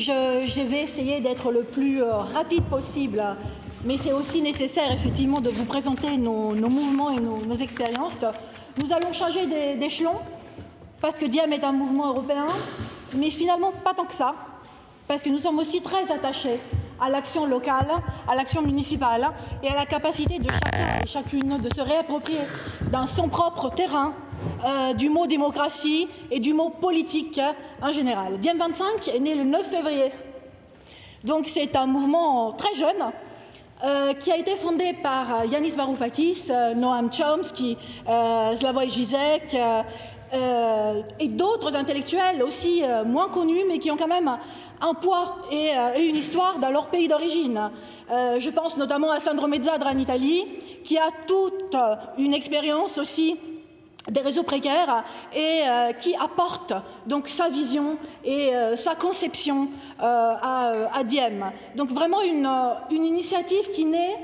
je vais essayer d'être le plus rapide possible, mais c'est aussi nécessaire effectivement de vous présenter nos mouvements et nos expériences. Nous allons changer d'échelon, parce que Diem est un mouvement européen, mais finalement pas tant que ça, parce que nous sommes aussi très attachés à l'action locale, à l'action municipale et à la capacité de chacun et chacune de se réapproprier dans son propre terrain du mot démocratie et du mot politique en général. Diem 25 est né le 9 février, donc c'est un mouvement très jeune qui a été fondé par Yanis Varoufakis, Noam Chomsky, Slavoj Žižek et d'autres intellectuels aussi moins connus, mais qui ont quand même un poids et une histoire dans leur pays d'origine. Je pense notamment à Sandro Mezzadra en Italie, qui a toute une expérience aussi des réseaux précaires et qui apporte donc sa vision et sa conception à Diem. Donc vraiment une initiative qui naît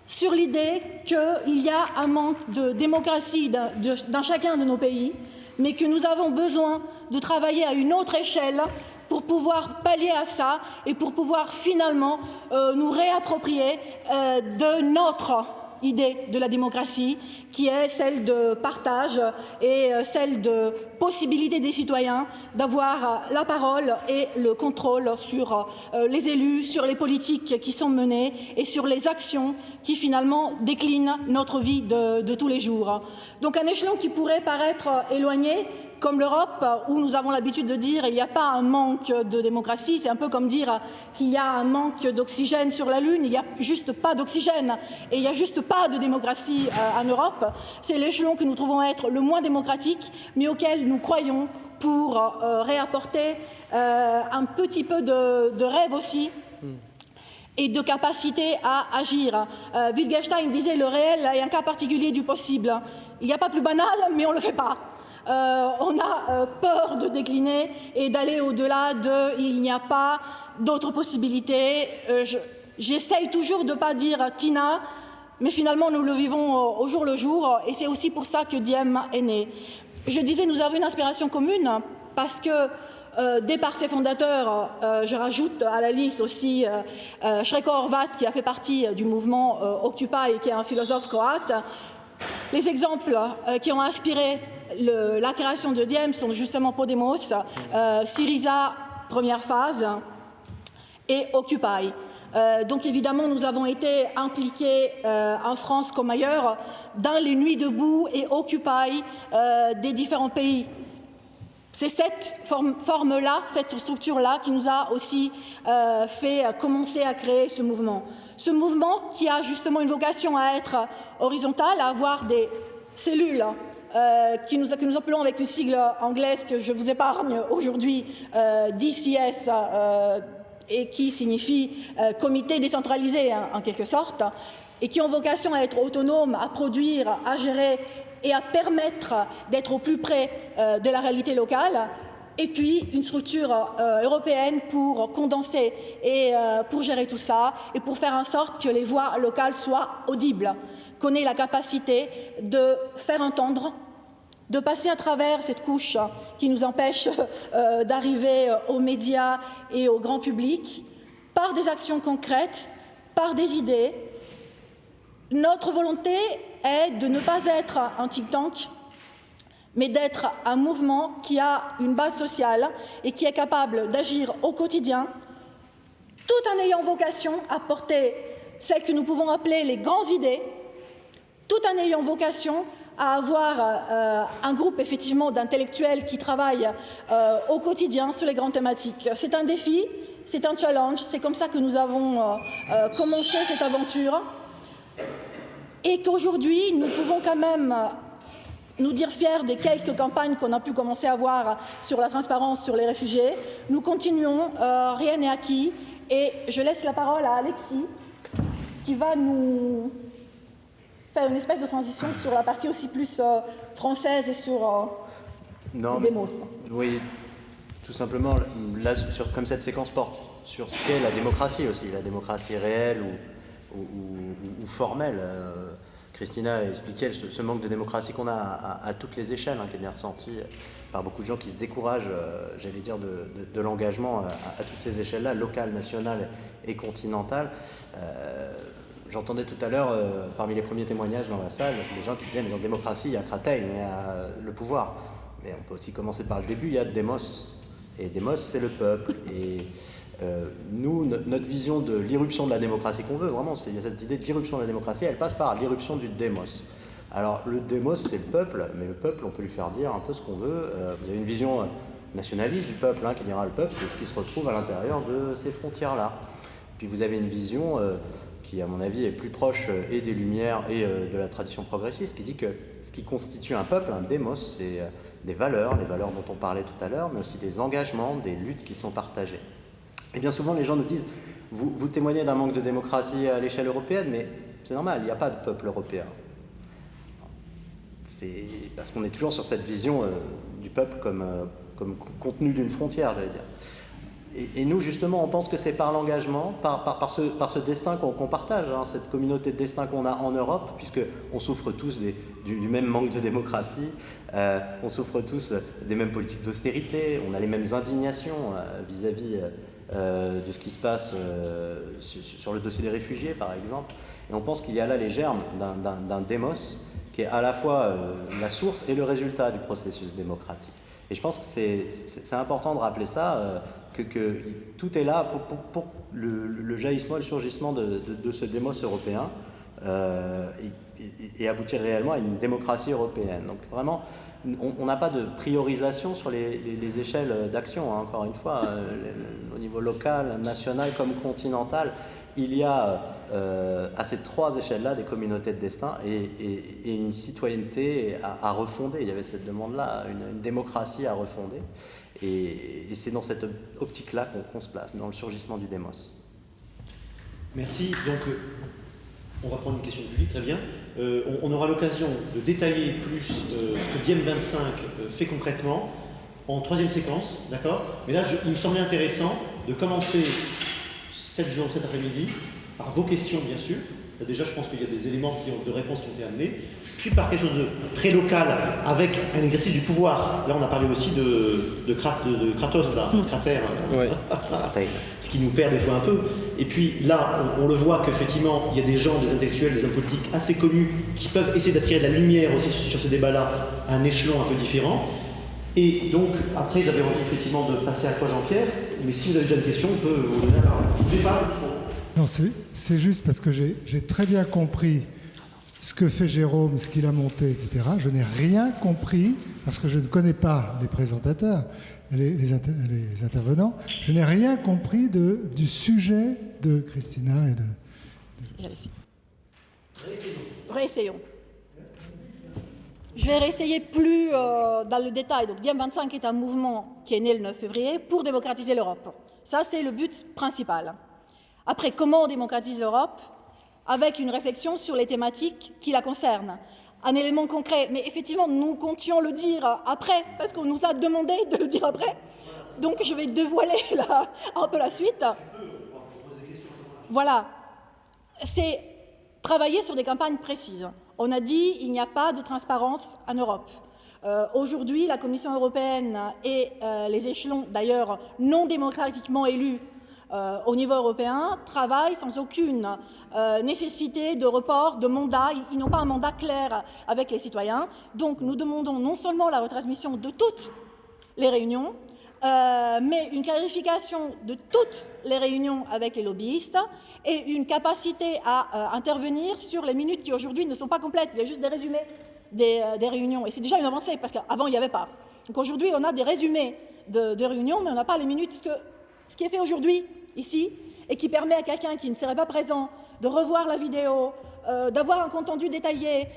sur l'idée qu'il y a un manque de démocratie dans chacun de nos pays, mais que nous avons besoin de travailler à une autre échelle pour pouvoir pallier à ça et pour pouvoir finalement nous réapproprier de notre idée de la démocratie, qui est celle de partage et celle de possibilité des citoyens d'avoir la parole et le contrôle sur les élus, sur les politiques qui sont menées et sur les actions qui finalement déclinent notre vie de tous les jours. Donc un échelon qui pourrait paraître éloigné, comme l'Europe, où nous avons l'habitude de dire qu'il n'y a pas un manque de démocratie, c'est un peu comme dire qu'il y a un manque d'oxygène sur la Lune, il n'y a juste pas d'oxygène et il n'y a juste pas de démocratie en Europe. C'est l'échelon que nous trouvons être le moins démocratique, mais auquel nous croyons pour réapporter un petit peu de rêve aussi et de capacité à agir. Wittgenstein disait le réel est un cas particulier du possible. Il n'y a pas plus banal, mais on ne le fait pas. On a peur de décliner et d'aller au-delà de « il n'y a pas d'autres possibilités ». J'essaye toujours de ne pas dire « Tina », mais finalement nous le vivons au jour le jour et c'est aussi pour ça que Diem est né. Je disais nous avons une inspiration commune parce que dès par ses fondateurs, je rajoute à la liste aussi Srečko Horvat qui a fait partie du mouvement Occupy et qui est un philosophe croate. Les exemples qui ont inspiré la création de Diem sont justement Podemos, Syriza, première phase, et Occupy. Donc évidemment, nous avons été impliqués en France comme ailleurs dans les nuits debout et Occupy des différents pays. C'est cette forme-là, cette structure-là qui nous a aussi fait commencer à créer ce mouvement. Ce mouvement qui a justement une vocation à être horizontal, à avoir des cellules que nous appelons avec une sigle anglaise que je vous épargne aujourd'hui, DCS, et qui signifie comité décentralisé en quelque sorte, et qui ont vocation à être autonomes, à produire, à gérer et à permettre d'être au plus près de la réalité locale. Et puis une structure européenne pour condenser et pour gérer tout ça et pour faire en sorte que les voix locales soient audibles, qu'on ait la capacité de faire entendre, de passer à travers cette couche qui nous empêche d'arriver aux médias et au grand public, par des actions concrètes, par des idées. Notre volonté est de ne pas être un think tank, mais d'être un mouvement qui a une base sociale et qui est capable d'agir au quotidien, tout en ayant vocation à porter celles que nous pouvons appeler les grandes idées, tout en ayant vocation à avoir un groupe effectivement d'intellectuels qui travaillent au quotidien sur les grandes thématiques. C'est un défi, c'est un challenge, c'est comme ça que nous avons commencé cette aventure et qu'aujourd'hui nous pouvons quand même nous dire fiers des quelques campagnes qu'on a pu commencer à voir sur la transparence, sur les réfugiés. Nous continuons, rien n'est acquis. Et je laisse la parole à Alexis, qui va nous faire une espèce de transition sur la partie aussi plus française et sur Demos. Oui, tout simplement, là, comme cette séquence porte sur ce qu'est la démocratie aussi, la démocratie réelle ou formelle. Christina expliquait ce manque de démocratie qu'on a à toutes les échelles, qui est bien ressenti par beaucoup de gens qui se découragent, j'allais dire, de l'engagement à toutes ces échelles-là, locales, nationales et continentales. J'entendais tout à l'heure, parmi les premiers témoignages dans la salle, des gens qui disaient « mais dans la démocratie, il y a Kratay, il y a le pouvoir ». Mais on peut aussi commencer par le début, il y a Démos. Et Démos, c'est le peuple. Et nous, notre vision de l'irruption de la démocratie qu'on veut, vraiment, il y a cette idée d'irruption de la démocratie, elle passe par l'irruption du démos. Alors, le démos, c'est le peuple, mais le peuple, on peut lui faire dire un peu ce qu'on veut. Vous avez une vision nationaliste du peuple, qui dira le peuple, c'est ce qui se retrouve à l'intérieur de ces frontières-là. Puis vous avez une vision qui, à mon avis, est plus proche et des Lumières et de la tradition progressiste, qui dit que ce qui constitue un peuple, un démos, c'est des valeurs, les valeurs dont on parlait tout à l'heure, mais aussi des engagements, des luttes qui sont partagées. Et bien souvent, les gens nous disent, vous témoignez d'un manque de démocratie à l'échelle européenne, mais c'est normal, il n'y a pas de peuple européen. C'est parce qu'on est toujours sur cette vision du peuple comme contenu d'une frontière, j'allais dire. Et nous, justement, on pense que c'est par l'engagement, par ce destin qu'on partage, cette communauté de destin qu'on a en Europe, puisqu'on souffre tous du même manque de démocratie, on souffre tous des mêmes politiques d'austérité, on a les mêmes indignations vis-à-vis de ce qui se passe sur le dossier des réfugiés, par exemple. Et on pense qu'il y a là les germes d'un démos qui est à la fois la source et le résultat du processus démocratique. Et je pense que c'est important de rappeler ça, que tout est là pour le jaillissement et le surgissement de ce démos européen et aboutir réellement à une démocratie européenne. Donc vraiment, on n'a pas de priorisation sur les échelles d'action, encore une fois, au niveau local, national comme continental. Il y a à ces trois échelles-là des communautés de destin et une citoyenneté à refonder. Il y avait cette demande-là, une démocratie à refonder. Et c'est dans cette optique-là qu'on se place, dans le surgissement du démos. Merci. Donc, on va prendre une question publique, très bien. On aura l'occasion de détailler plus ce que Diem 25 fait concrètement en troisième séquence, d'accord? Mais là, il me semblait intéressant de commencer cet après-midi par vos questions, bien sûr. Déjà, je pense qu'il y a des éléments de réponse qui ont été amenés. Puis par quelque chose de très local, avec un exercice du pouvoir. Là, on a parlé aussi de Kratos, là, Cratère. Ouais. Ce qui nous perd des fois un peu. Et puis là, on le voit qu'effectivement, il y a des gens, des intellectuels, des hommes politiques assez connus qui peuvent essayer d'attirer de la lumière aussi sur ce débat-là à un échelon un peu différent. Et donc, après, j'avais envie effectivement de passer à toi, Jean-Pierre. Mais si vous avez déjà une question, on peut vous donner la parole. J'ai pas. Non, c'est juste parce que j'ai très bien compris ce que fait Jérôme, ce qu'il a monté, etc. Je n'ai rien compris, parce que je ne connais pas les présentateurs, les intervenants, je n'ai rien compris du sujet de Christina et de... Réessayons. Je vais réessayer plus dans le détail. Donc, Diem 25 est un mouvement qui est né le 9 février pour démocratiser l'Europe. Ça, c'est le but principal. Après, comment on démocratise l'Europe? Avec une réflexion sur les thématiques qui la concernent. Un élément concret, mais effectivement, nous comptions le dire après, parce qu'on nous a demandé de le dire après. Donc, je vais dévoiler un peu la suite. Voilà. C'est travailler sur des campagnes précises. On a dit qu'il n'y a pas de transparence en Europe. Aujourd'hui, la Commission européenne et les échelons, d'ailleurs, non démocratiquement élus, au niveau européen, travaillent sans aucune nécessité de report, de mandat. Ils n'ont pas un mandat clair avec les citoyens. Donc, nous demandons non seulement la retransmission de toutes les réunions, mais une clarification de toutes les réunions avec les lobbyistes et une capacité à intervenir sur les minutes qui aujourd'hui ne sont pas complètes. Il y a juste des résumés des réunions. Et c'est déjà une avancée, parce qu'avant, il n'y avait pas. Donc aujourd'hui, on a des résumés de réunions, mais on n'a pas les minutes. Ce qui est fait aujourd'hui, ici, et qui permet à quelqu'un qui ne serait pas présent de revoir la vidéo, d'avoir un compte-rendu détaillé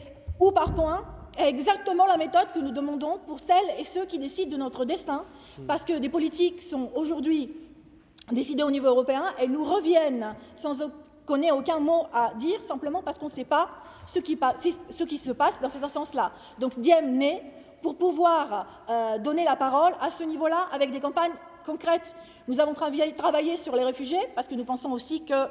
ou par point, est exactement la méthode que nous demandons pour celles et ceux qui décident de notre destin, parce que des politiques sont aujourd'hui décidées au niveau européen et nous reviennent sans qu'on n'ait aucun mot à dire, simplement parce qu'on ne sait pas ce qui se passe dans ces instances-là. Donc Diem naît pour pouvoir donner la parole à ce niveau-là avec des campagnes concrètes. Nous avons travaillé sur les réfugiés parce que nous pensons aussi que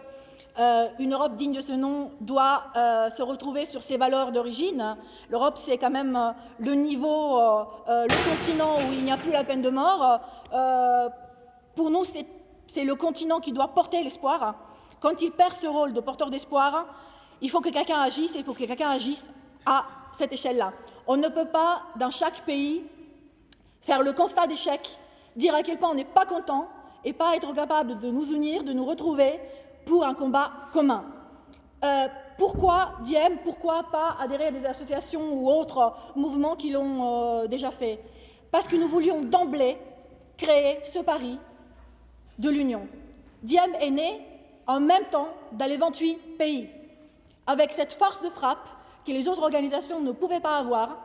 Une Europe digne de ce nom doit se retrouver sur ses valeurs d'origine. L'Europe, c'est quand même le niveau, le continent où il n'y a plus la peine de mort. Pour nous, c'est le continent qui doit porter l'espoir. Quand il perd ce rôle de porteur d'espoir, il faut que quelqu'un agisse, et il faut que quelqu'un agisse à cette échelle-là. On ne peut pas, dans chaque pays, faire le constat d'échec, dire à quel point on n'est pas content et pas être capable de nous unir, de nous retrouver pour un combat commun. Pourquoi Diem? Pourquoi pas adhérer à des associations ou autres mouvements qui l'ont déjà fait? Parce que nous voulions d'emblée créer ce pari de l'union. Diem est né en même temps dans les 28 pays, avec cette force de frappe que les autres organisations ne pouvaient pas avoir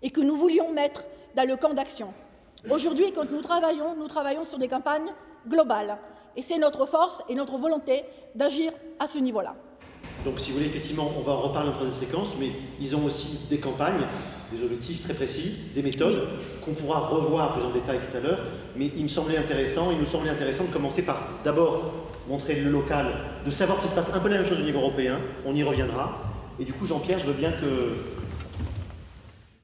et que nous voulions mettre dans le camp d'action. Aujourd'hui, quand nous travaillons sur des campagnes globales. Et c'est notre force et notre volonté d'agir à ce niveau-là. Donc, si vous voulez, effectivement, on va en reparler en troisième séquence, mais ils ont aussi des campagnes, des objectifs très précis, des méthodes qu'on pourra revoir plus en détail tout à l'heure. Mais il nous semblait intéressant de commencer par d'abord montrer le local, de savoir qu'il se passe un peu la même chose au niveau européen. On y reviendra. Et du coup, Jean-Pierre, je veux bien que